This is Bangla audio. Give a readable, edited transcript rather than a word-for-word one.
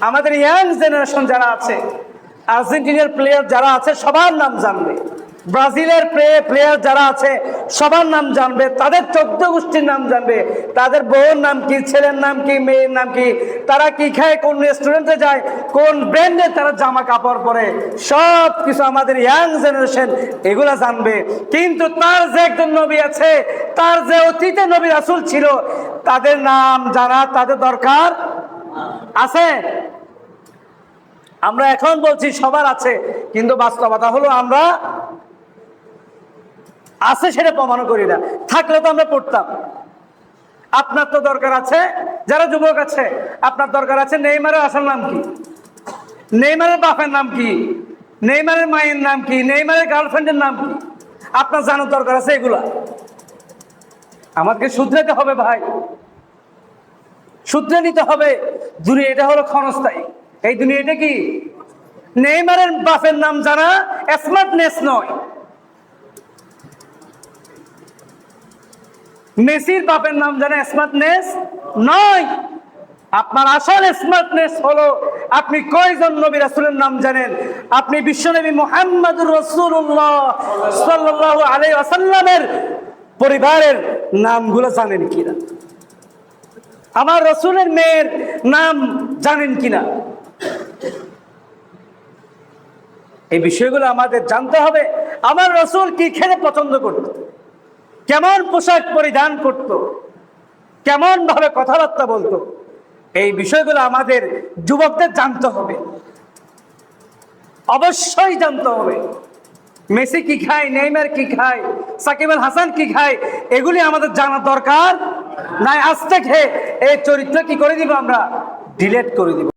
আমাদের ইয়াং জেনারেশন যারা আছে, আর্জেন্টিনার প্লেয়ার যারা আছে সবার নাম জানবে, ব্রাজিলের প্লেয়ার যারা আছে সবার নাম জানবে, তাদের 14 গোষ্ঠীর নাম জানবে, তাদের বউর নাম কি, ছেলের নাম কি, মেয়ের নাম কি, তারা কি খায়, কোন রেস্টুরেন্টে যায়, কোন ব্র্যান্ডের তারা জামা কাপড় পরে, সব কিছু আমাদের ইয়াং জেনারেশন এগুলা জানবে। কিন্তু তার যে একজন নবী আছে, তার যে অতীতে নবী রাসূল ছিল, তাদের নাম জানা তাদের দরকার আছে? আমরা এখন বলছি সবার আছে, কিন্তু বাস্তবতা হলো আমরা আছে সেটা প্রমাণ করি না। থাকলে তো আমরা পড়তাম। আপনার তো দরকার আছে, যারা যুবক আছে আপনার দরকার আছে নেইমারের আসল নাম কি, নেইমারের বাপের নাম কি, নেইমারের মায়ের নাম কি, নেইমারের গার্লফ্রেন্ডের নাম কি, আপনার জানার দরকার আছে। এগুলা আমাদেরকে শুধরাতে হবে ভাই, শুধরে নিতে হবে। দুনিয়াটা হলো ক্ষণস্থায়ী। এই দুনিয়াটা কি? নেইমারের বাপের নাম জানা স্মার্টনেস নয়, মেসির বাপের নাম জানা স্মার্টনেস নয়। আপনার আসল স্মার্টনেস হলো আপনি কয়জন নবী রাসূলের নাম জানেন, আপনি বিশ্বনবী মুহাম্মদুর রাসূলুল্লাহ সাল্লাল্লাহু আলাইহি ওয়াসাল্লামের পরিবারের নামগুলো জানেন কিনা, আমার রাসূলের মেয়ের নাম জানেন কিনা। এই বিষয়গুলো আমাদের জানতে হবে। আমার রাসূল কি খেতে পছন্দ করত, কেমন পোশাক পরিধান করত, কেমন ভাবে কথাবার্তা বলতো, এই বিষয়গুলো আমাদের যুবকদের জানতে হবে, অবশ্যই জানতে হবে। মেসি কি খায়, নেইমার কি খায়, সাকিব আল হাসান কি খায়, এগুলি আমাদের জানার দরকার নাই। আজ থেকে এই চরিত্র কি করে দিব, আমরা ডিলিট করে দিব।